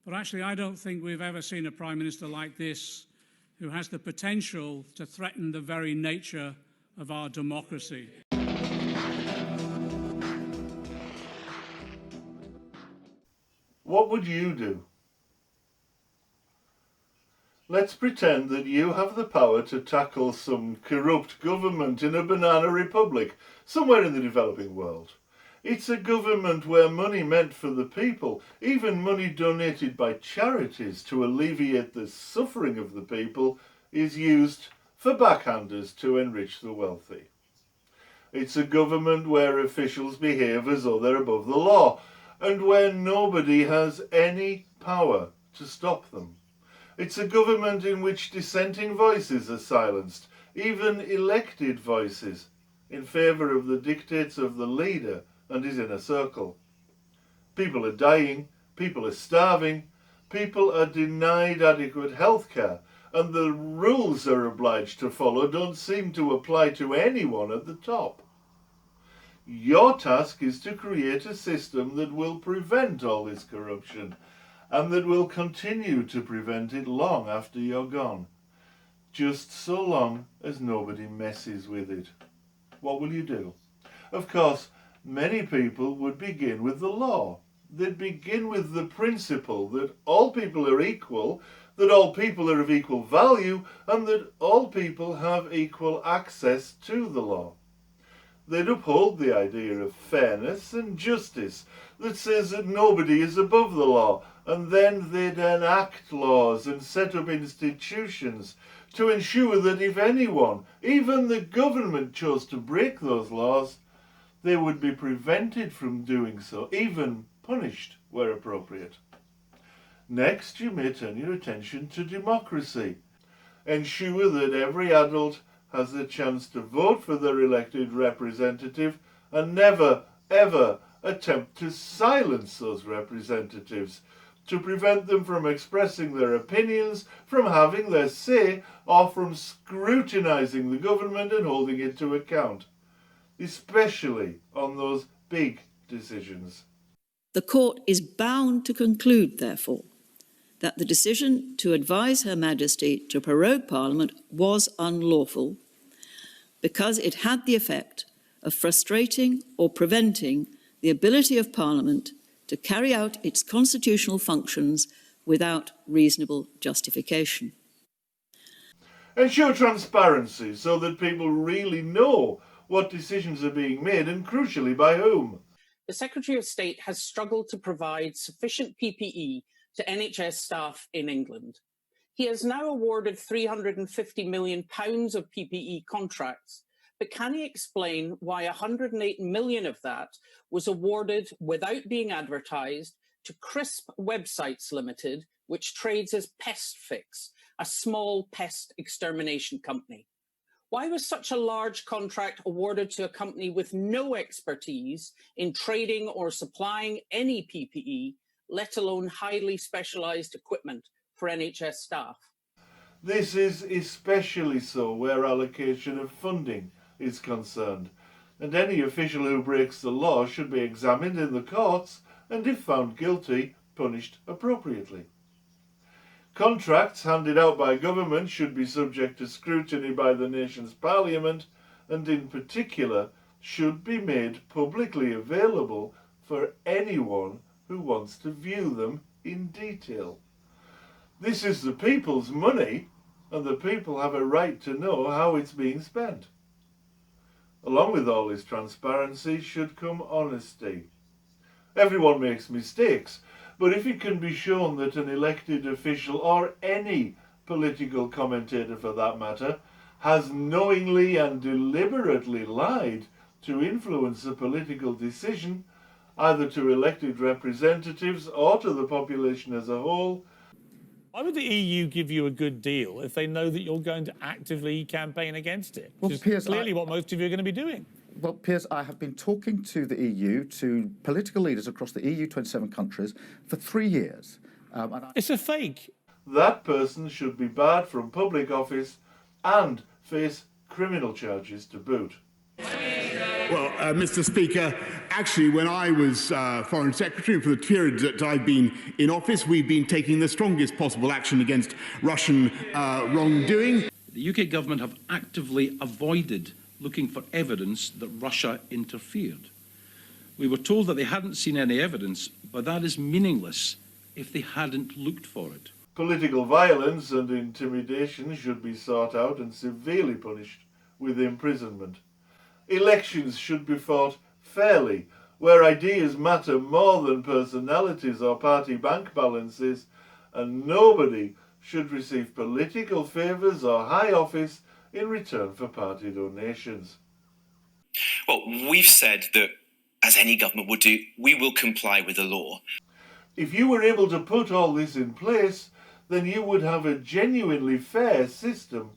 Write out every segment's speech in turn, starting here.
But actually, I don't think we've ever seen a Prime Minister like this who has the potential to threaten the very nature of our democracy. What would you do? Let's pretend that you have the power to tackle some corrupt government in a banana republic, somewhere in the developing world. It's a government where money meant for the people, even money donated by charities to alleviate the suffering of the people, is used for backhanders to enrich the wealthy. It's a government where officials behave as though they're above the law, and where nobody has any power to stop them. It's a government in which dissenting voices are silenced, even elected voices, in favour of the dictates of the leader and his inner circle. People are dying, people are starving, people are denied adequate health care, and the rules they're obliged to follow don't seem to apply to anyone at the top. Your task is to create a system that will prevent all this corruption, and that will continue to prevent it long after you're gone, just so long as nobody messes with it. What will you do? Of course, many people would begin with the law. They'd begin with the principle that all people are equal, that all people are of equal value, and that all people have equal access to the law. They'd uphold the idea of fairness and justice that says that nobody is above the law, and then they'd enact laws and set up institutions to ensure that if anyone, even the government, chose to break those laws, they would be prevented from doing so, even punished where appropriate. Next, you may turn your attention to democracy. Ensure that every adult has the chance to vote for their elected representative, and never, ever attempt to silence those representatives, to prevent them from expressing their opinions, from having their say, or from scrutinising the government and holding it to account, especially on those big decisions. The Court is bound to conclude, therefore, that the decision to advise Her Majesty to prorogue Parliament was unlawful because it had the effect of frustrating or preventing the ability of Parliament to carry out its constitutional functions without reasonable justification. Ensure transparency so that people really know what decisions are being made and, crucially, by whom. The Secretary of State has struggled to provide sufficient PPE to NHS staff in England. He has now awarded £350 million of PPE contracts, but can he explain why 108 million of that was awarded without being advertised to Crisp Websites Limited, which trades as PestFix, a small pest extermination company? Why was such a large contract awarded to a company with no expertise in trading or supplying any PPE, let alone highly specialised equipment for NHS staff? This is especially so where allocation of funding is concerned, and any official who breaks the law should be examined in the courts and, if found guilty, punished appropriately. Contracts handed out by government should be subject to scrutiny by the nation's parliament, and in particular should be made publicly available for anyone who wants to view them in detail. This is the people's money, and the people have a right to know how it's being spent. Along with all this transparency should come honesty. Everyone makes mistakes, but if it can be shown that an elected official, or any political commentator for that matter, has knowingly and deliberately lied to influence a political decision, either to elected representatives or to the population as a whole. Why would the EU give you a good deal if they know that you're going to actively campaign against it? Which is Piers, clearly what most of you are going to be doing. Well, Piers, I have been talking to the EU, to political leaders across the EU 27 countries for 3 years. It's a fake. That person should be barred from public office and face criminal charges to boot. Well, Mr. Speaker, actually, when I was Foreign Secretary, and for the period that I've been in office, we've been taking the strongest possible action against Russian wrongdoing. The UK government have actively avoided looking for evidence that Russia interfered. We were told that they hadn't seen any evidence, but that is meaningless if they hadn't looked for it. Political violence and intimidation should be sought out and severely punished with imprisonment. Elections should be fought fairly, where ideas matter more than personalities or party bank balances, and nobody should receive political favours or high office in return for party donations. Well, we've said that, as any government would do, we will comply with the law. If you were able to put all this in place, then you would have a genuinely fair system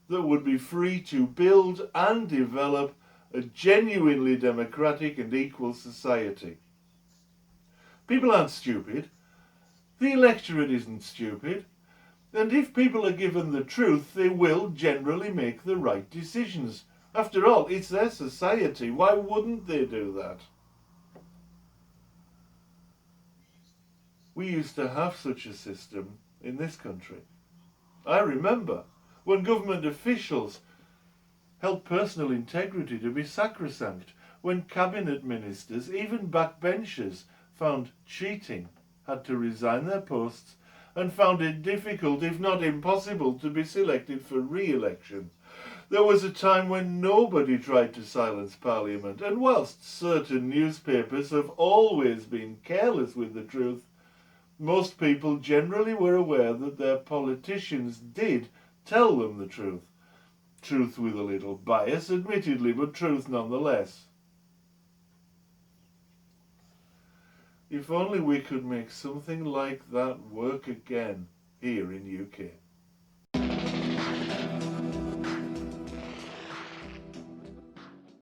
that would be free to build and develop a genuinely democratic and equal society. People aren't stupid. The electorate isn't stupid. And if people are given the truth, they will generally make the right decisions. After all, it's their society. Why wouldn't they do that? We used to have such a system in this country. I remember when government officials held personal integrity to be sacrosanct, when cabinet ministers, even backbenchers, found cheating, had to resign their posts, and found it difficult, if not impossible, to be selected for re-election. There was a time when nobody tried to silence Parliament, and whilst certain newspapers have always been careless with the truth, most people generally were aware that their politicians did tell them the truth. Truth with a little bias, admittedly, but truth nonetheless. If only we could make something like that work again here in UK.